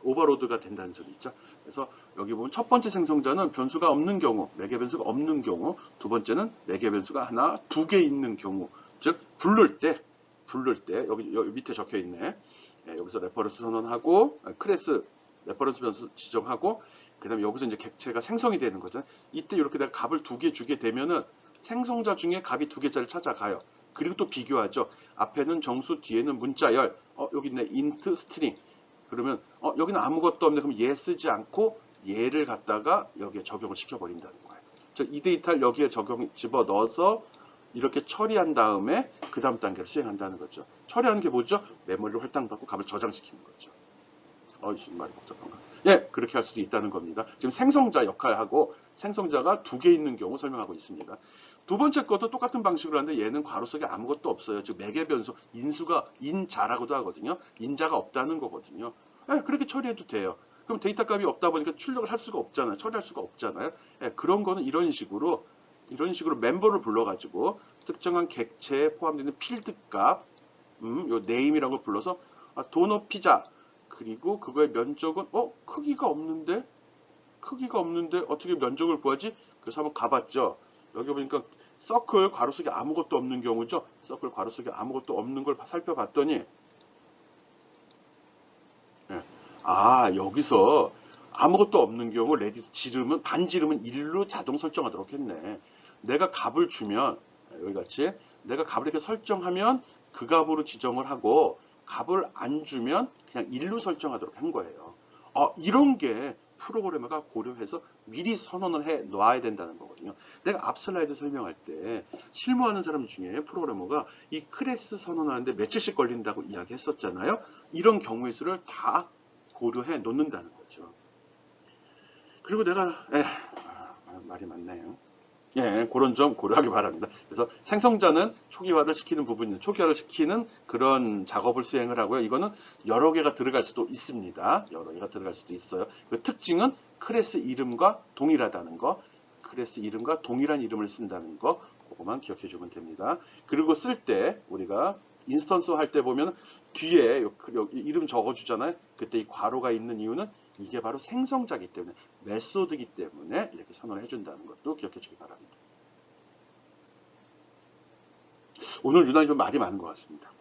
오버로드가 된다는 소리 있죠. 그래서 여기 보면 첫 번째 생성자는 변수가 없는 경우, 매개 변수가 없는 경우, 두 번째는 매개 변수가 하나, 두 개 있는 경우, 즉 부를 때 여기 밑에 적혀 있네. 여기서 레퍼런스 선언하고 클래스 레퍼런스 변수 지정하고 그다음에 여기서 이제 객체가 생성이 되는 거죠. 이때 이렇게 내가 값을 두 개 주게 되면은 생성자 중에 값이 두 개짜리를 찾아가요. 그리고 또 비교하죠. 앞에는 정수, 뒤에는 문자열. 여기 있네. int, string. 그러면 여기는 아무것도 없네. 그럼 얘 쓰지 않고 얘를 갖다가 여기에 적용을 시켜버린다는 거예요. 이 데이터를 여기에 집어넣어서 이렇게 처리한 다음에 그 다음 단계를 수행한다는 거죠. 처리하는 게 뭐죠? 메모리를 할당받고 값을 저장시키는 거죠. 말이 복잡한가? 예, 그렇게 할 수도 있다는 겁니다. 지금 생성자 역할하고 생성자가 두 개 있는 경우 설명하고 있습니다. 두 번째 것도 똑같은 방식으로 하는데 얘는 괄호 속에 아무것도 없어요. 즉 매개 변수, 인자라고도 하거든요. 인자가 없다는 거거든요. 예, 그렇게 처리해도 돼요. 그럼 데이터 값이 없다 보니까 출력을 할 수가 없잖아요. 처리할 수가 없잖아요. 예, 그런 거는 이런 식으로 멤버를 불러가지고 특정한 객체에 포함되는 필드 값, 요 name이라는 걸 불러서 도넛 피자 그리고 그거의 면적은 크기가 없는데 어떻게 면적을 구하지? 그래서 한번 가봤죠. 여기 보니까 서클 괄호 속에 아무것도 없는 경우죠. 서클 괄호 속에 아무것도 없는 걸 살펴봤더니 여기서 아무것도 없는 경우 레디 반지름은 1로 자동 설정하도록 했네. 내가 값을 주면 여기 같이 내가 값을 이렇게 설정하면 그 값으로 지정을 하고 값을 안 주면 그냥 1로 설정하도록 한 거예요. 이런 게 프로그래머가 고려해서 미리 선언을 해 놔야 된다는 거거든요. 내가 앞 슬라이드 설명할 때 실무하는 사람 중에 프로그래머가 이 클래스 선언하는데 며칠씩 걸린다고 이야기했었잖아요. 이런 경우의 수를 다 고려해 놓는다는 거죠. 그리고 내가 말이 많네요. 예, 그런 점 고려하기 바랍니다. 그래서 생성자는 초기화를 시키는 그런 작업을 수행을 하고요. 이거는 여러 개가 들어갈 수도 있습니다. 여러 개가 들어갈 수도 있어요. 그 특징은 클래스 이름과 동일하다는 거, 클래스 이름과 동일한 이름을 쓴다는 거, 그거만 기억해 주면 됩니다. 그리고 쓸 때 우리가 인스턴스 할 때 보면 뒤에 이름 적어 주잖아요. 그때 이 괄호가 있는 이유는 이게 바로 생성자이기 때문에 메소드이기 때문에 이렇게 선언을 해준다는 것도 기억해 주기 바랍니다. 오늘 유난히 좀 말이 많은 것 같습니다.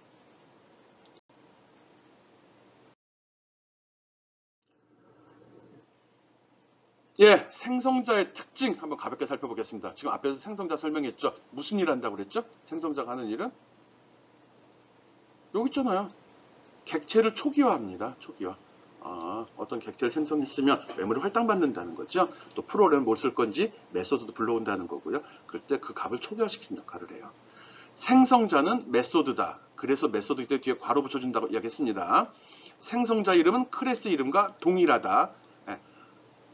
예, 생성자의 특징 한번 가볍게 살펴보겠습니다. 지금 앞에서 생성자 설명했죠. 무슨 일 한다고 그랬죠? 생성자가 하는 일은 여기 있잖아요. 객체를 초기화합니다. 초기화. 어떤 객체를 생성했으면 메모리 할당받는다는 거죠. 또 프로그램 뭘 쓸 건지 메소드도 불러온다는 거고요. 그럴 때 그 값을 초기화시키는 역할을 해요. 생성자는 메소드다. 그래서 메소드 때 뒤에 괄호 붙여준다고 이야기했습니다. 생성자 이름은 클래스 이름과 동일하다. 예,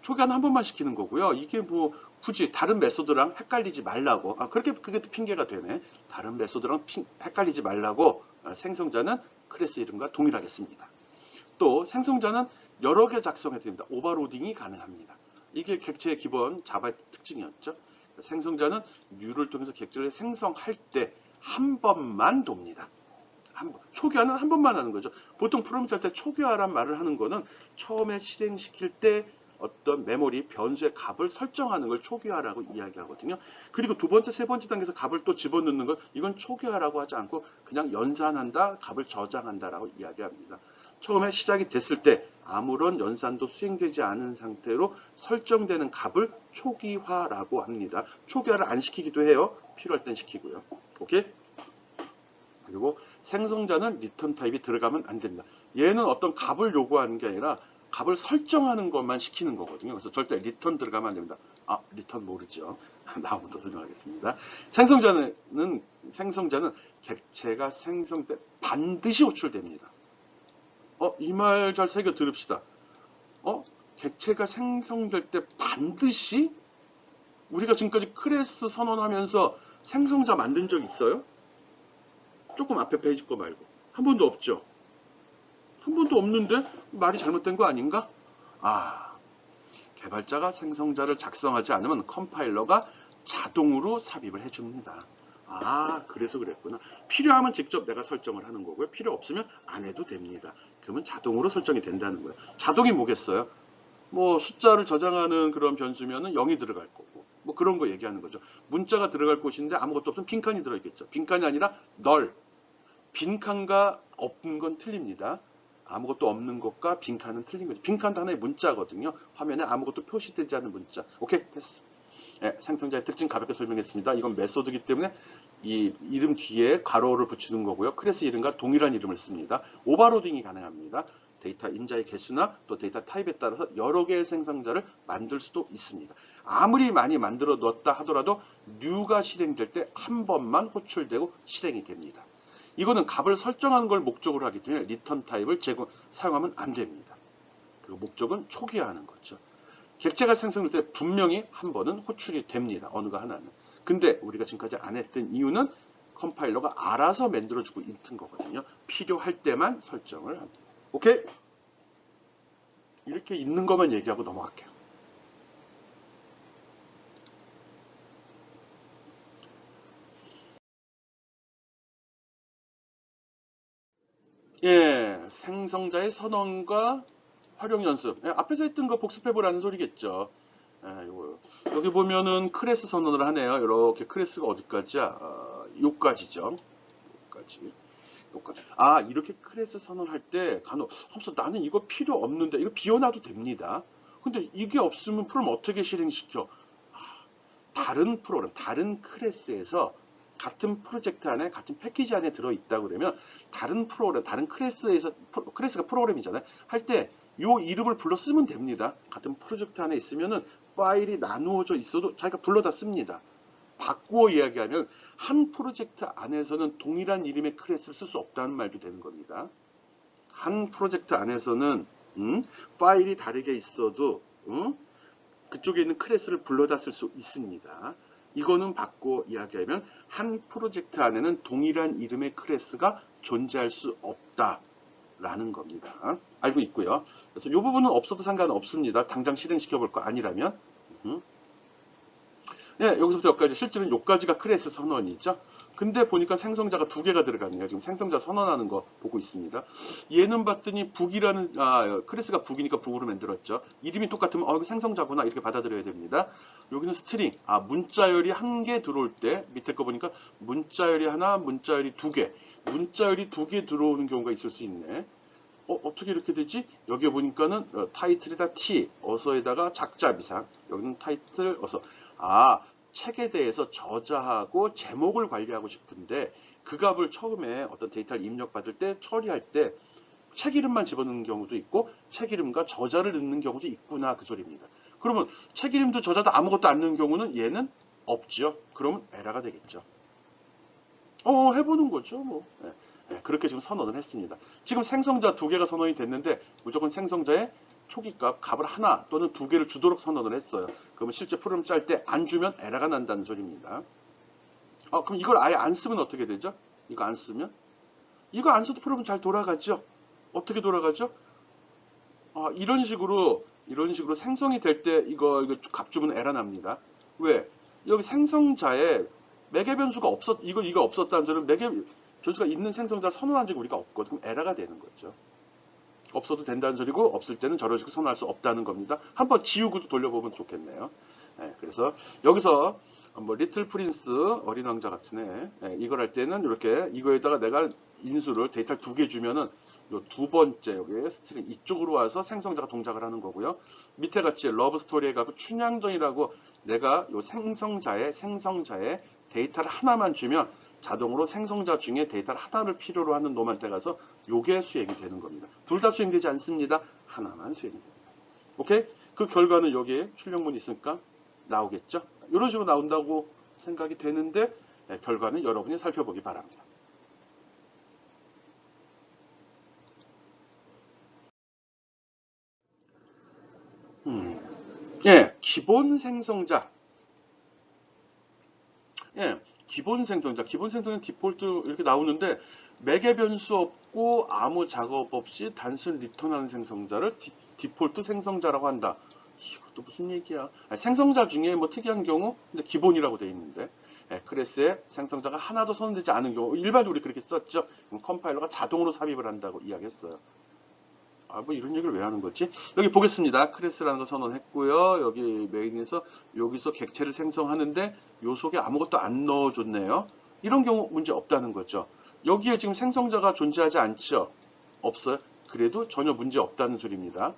초기화는 한 번만 시키는 거고요. 이게 뭐 굳이 다른 메소드랑 헷갈리지 말라고. 그렇게 그게 또 핑계가 되네. 다른 메소드랑 헷갈리지 말라고 생성자는 클래스 이름과 동일하겠습니다. 또 생성자는 여러 개 작성해도 됩니다. 오버로딩이 가능합니다. 이게 객체의 기본 자바의 특징이었죠. 생성자는 뉴를 통해서 객체를 생성할 때 한 번만 돕니다. 초기화는 한 번만 하는 거죠. 보통 프로그램 할 때 초기화란 말을 하는 거는 처음에 실행시킬 때 어떤 메모리 변수의 값을 설정하는 걸 초기화라고 이야기하거든요. 그리고 두 번째, 세 번째 단계에서 값을 또 집어넣는 건 이건 초기화라고 하지 않고 그냥 연산한다, 값을 저장한다라고 이야기합니다. 처음에 시작이 됐을 때 아무런 연산도 수행되지 않은 상태로 설정되는 값을 초기화라고 합니다. 초기화를 안 시키기도 해요. 필요할 땐 시키고요. 오케이? 그리고 생성자는 리턴 타입이 들어가면 안 됩니다. 얘는 어떤 값을 요구하는 게 아니라 값을 설정하는 것만 시키는 거거든요. 그래서 절대 리턴 들어가면 안 됩니다. 리턴 모르죠. 다음부터 설명하겠습니다. 생성자는 객체가 생성 때 반드시 호출됩니다. 이 말 잘 새겨 들읍시다. 객체가 생성될 때 반드시 우리가 지금까지 클래스 선언하면서 생성자 만든 적 있어요? 조금 앞에 페이지 거 말고. 한 번도 없죠? 한 번도 없는데 말이 잘못된 거 아닌가? 개발자가 생성자를 작성하지 않으면 컴파일러가 자동으로 삽입을 해줍니다. 그래서 그랬구나. 필요하면 직접 내가 설정을 하는 거고요. 필요 없으면 안 해도 됩니다. 그러면 자동으로 설정이 된다는 거예요. 자동이 뭐겠어요? 뭐 숫자를 저장하는 그런 변수면은 0이 들어갈 거고 뭐 그런 거 얘기하는 거죠. 문자가 들어갈 곳인데 아무것도 없으면 빈칸이 들어있겠죠. 빈칸이 아니라 널. 빈칸과 없는 건 틀립니다. 아무것도 없는 것과 빈칸은 틀린 거죠. 빈칸도 하나의 문자거든요. 화면에 아무것도 표시되지 않는 문자. 오케이, 됐어. 생성자의 특징 가볍게 설명했습니다. 이건 메소드이기 때문에 이 이름 뒤에 괄호를 붙이는 거고요. 클래스 이름과 동일한 이름을 씁니다. 오버로딩이 가능합니다. 데이터 인자의 개수나 또 데이터 타입에 따라서 여러 개의 생성자를 만들 수도 있습니다. 아무리 많이 만들어 놓았다 하더라도 뉴가 실행될 때 한 번만 호출되고 실행이 됩니다. 이거는 값을 설정하는 걸 목적으로 하기 때문에 리턴 타입을 사용하면 안 됩니다. 그리고 목적은 초기화하는 거죠. 객체가 생성될 때 분명히 한 번은 호출이 됩니다. 어느가 하나는. 근데 우리가 지금까지 안 했던 이유는 컴파일러가 알아서 만들어주고 있는 거거든요. 필요할 때만 설정을 합니다. 오케이? 이렇게 있는 것만 얘기하고 넘어갈게요. 생성자의 선언과 활용 연습. 앞에서 했던 거 복습해보라는 소리겠죠. 여기 보면은 클래스 선언을 하네요. 이렇게 클래스가 어디까지야? 요까지죠. 요까지. 이렇게 클래스 선언할 때 간혹 나는 이거 필요 없는데 이거 비워놔도 됩니다. 근데 이게 없으면 프로그램 어떻게 실행시켜? 다른 프로그램, 다른 클래스에서 같은 프로젝트 안에, 같은 패키지 안에 들어있다 그러면 다른 프로그램, 다른 클래스에서, 클래스가 프로그램이잖아요. 할 때 이 이름을 불러 쓰면 됩니다. 같은 프로젝트 안에 있으면은 파일이 나누어져 있어도 자기가 불러다 씁니다. 바꾸어 이야기하면 한 프로젝트 안에서는 동일한 이름의 클래스를 쓸 수 없다는 말도 되는 겁니다. 한 프로젝트 안에서는 파일이 다르게 있어도 그쪽에 있는 클래스를 불러다 쓸 수 있습니다. 이거는 바꾸어 이야기하면 한 프로젝트 안에는 동일한 이름의 클래스가 존재할 수 없다라는 겁니다. 알고 있고요. 그래서 이 부분은 없어도 상관없습니다. 당장 실행시켜 볼 거 아니라면. 여기서부터 여기까지 실제로는 여기까지가 클래스 선언이죠. 근데 보니까 생성자가 2개가 들어갔네요. 지금 생성자 선언하는 거 보고 있습니다. 얘는 봤더니 북이라는 클래스가 북이니까 북으로 만들었죠. 이름이 똑같으면 이거 생성자구나 이렇게 받아들여야 됩니다. 여기는 스트링, 문자열이 1개 들어올 때 밑에 거 보니까 문자열이 하나, 문자열이 2개, 문자열이 2개 들어오는 경우가 있을 수 있네. 어떻게 이렇게 되지? 여기 보니까는 타이틀에다 T, 어서에다가 작자 비상. 여기는 타이틀, 어서. 아, 책에 대해서 저자하고 제목을 관리하고 싶은데 그 값을 처음에 어떤 데이터를 입력받을 때 처리할 때 책 이름만 집어넣는 경우도 있고 책 이름과 저자를 넣는 경우도 있구나 그 소리입니다. 그러면 책 이름도 저자도 아무것도 안 넣는 경우는 얘는 없죠. 그러면 에러가 되겠죠. 해보는 거죠. 뭐. 그렇게 지금 선언을 했습니다. 지금 생성자 두 개가 선언이 됐는데 무조건 생성자의 초기값, 값을 하나 또는 두 개를 주도록 선언을 했어요. 그러면 실제 프로그램 짤 때 안 주면 에러가 난다는 소리입니다. 그럼 이걸 아예 안 쓰면 어떻게 되죠? 이거 안 쓰면? 이거 안 써도 프로그램 잘 돌아가죠? 어떻게 돌아가죠? 이런 식으로 생성이 될 때 이거 값 주면 에러 납니다. 왜? 여기 생성자에 매개 변수가 이거 없었다는 점은 매개 변수가 있는 생성자를 선언한 적이 우리가 없거든. 그럼 에러가 되는 거죠. 없어도 된다는 소리고 없을 때는 저런 식으로 선언할 수 없다는 겁니다. 한번 지우고도 돌려보면 좋겠네요. 그래서 여기서 뭐 리틀 프린스 어린 왕자 같은 애 이걸 할 때는 이렇게 이거에다가 내가 인수를 데이터를 두 개 주면은 요 두 번째 여기 스트링 이쪽으로 와서 생성자가 동작을 하는 거고요. 밑에 같이 러브 스토리에 가고 춘향전이라고 내가 요 생성자의 데이터를 하나만 주면 자동으로 생성자 중에 데이터를 하나를 필요로 하는 놈한테 가서 요게 수행이 되는 겁니다. 둘 다 수행되지 않습니다. 하나만 수행이 됩니다. 오케이? 그 결과는 여기에 출력문이 있으니까 나오겠죠? 이런 식으로 나온다고 생각이 되는데 결과는 여러분이 살펴보기 바랍니다. 기본 생성자. 기본 생성자 디폴트 이렇게 나오는데 매개 변수 없고 아무 작업 없이 단순 리턴하는 생성자를 디폴트 생성자라고 한다. 이것도 무슨 얘기야? 생성자 중에 뭐 특이한 경우, 근데 기본이라고 되어 있는데 클래스에 생성자가 하나도 선언되지 않은 경우 일반적으로 우리 그렇게 썼죠. 그럼 컴파일러가 자동으로 삽입을 한다고 이야기했어요. 뭐 이런 얘기를 왜 하는 거지? 여기 보겠습니다. 클래스라는 거 선언했고요. 여기 메인에서 여기서 객체를 생성하는데 요 속에 아무것도 안 넣어줬네요. 이런 경우 문제 없다는 거죠. 여기에 지금 생성자가 존재하지 않죠? 없어요. 그래도 전혀 문제 없다는 소리입니다.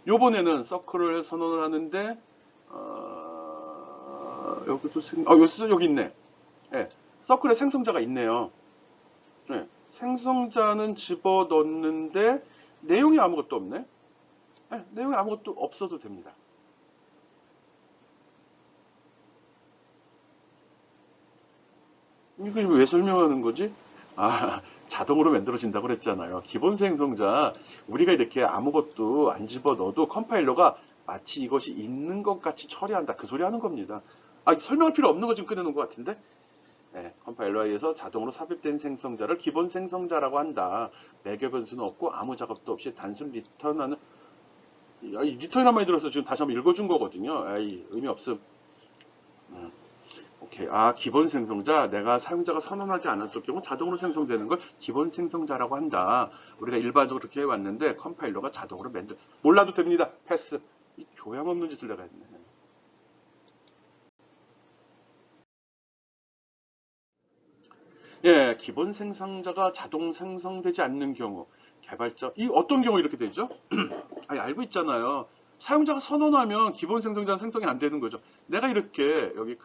요번에는 서클을 선언을 하는데 여기 있네. 서클에 생성자가 있네요. 생성자는 집어넣는데 내용이 아무것도 없네. 내용이 아무것도 없어도 됩니다. 이거 왜 설명하는 거지? 자동으로 만들어진다고 그랬잖아요. 기본 생성자 우리가 이렇게 아무것도 안 집어넣어도 컴파일러가 마치 이것이 있는 것 같이 처리한다. 그 소리 하는 겁니다. 설명할 필요 없는 거 지금 꺼내놓은 것 같은데? 컴파일러에 의해서 자동으로 삽입된 생성자를 기본 생성자라고 한다. 매개 변수는 없고 아무 작업도 없이 단순 리턴하는 리턴 한마디 들어서 지금 다시 한번 읽어준 거거든요. 의미 없음. 오케이. 기본 생성자 내가 사용자가 선언하지 않았을 경우 자동으로 생성되는 걸 기본 생성자라고 한다. 우리가 일반적으로 그렇게 해왔는데 컴파일러가 자동으로 몰라도 됩니다. 패스. 이 교양 없는 짓을 내가 했네. 기본 생성자가 자동 생성되지 않는 경우 개발자 이 어떤 경우 이렇게 되죠? 알고 있잖아요. 사용자가 선언하면 기본 생성자는 생성이 안 되는 거죠. 내가 이렇게 여기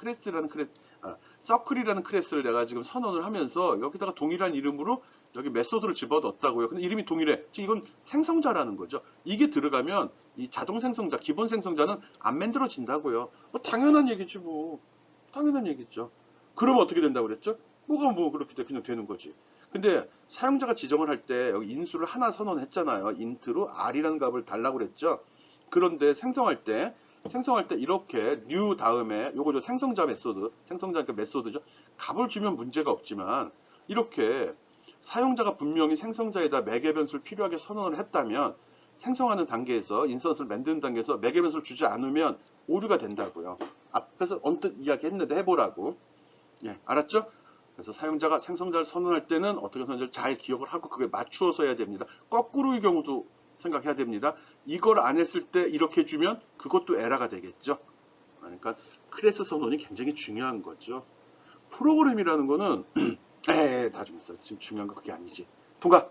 서클이라는 클래스를 내가 지금 선언을 하면서 여기다가 동일한 이름으로 여기 메소드를 집어넣었다고요. 근데 이름이 동일해. 즉 이건 생성자라는 거죠. 이게 들어가면 이 자동 생성자, 기본 생성자는 안 만들어진다고요. 당연한 얘기지 뭐. 당연한 얘기죠. 그러면 어떻게 된다고 그랬죠? 뭐가 뭐 그렇게 그냥 되는 거지. 근데 사용자가 지정을 할 때 여기 인수를 하나 선언했잖아요. 인트로 r이라는 값을 달라고 그랬죠. 그런데 생성할 때 이렇게 new 다음에 요거 생성자 메소드, 생성자니까 메소드죠. 값을 주면 문제가 없지만 이렇게 사용자가 분명히 생성자에다 매개 변수를 필요하게 선언을 했다면 생성하는 단계에서 인스턴스를 만드는 단계에서 매개 변수를 주지 않으면 오류가 된다고요. 앞에서 언뜻 이야기했는데 해보라고. 알았죠? 그래서 사용자가 생성자를 선언할 때는 어떻게 선언할지 잘 기억을 하고 그게 맞추어서 해야 됩니다. 거꾸로의 경우도 생각해야 됩니다. 이걸 안 했을 때 이렇게 주면 그것도 에러가 되겠죠. 그러니까 클래스 선언이 굉장히 중요한 거죠. 프로그램이라는 거는 다 좀 있어. 지금 중요한 거 그게 아니지. 통과.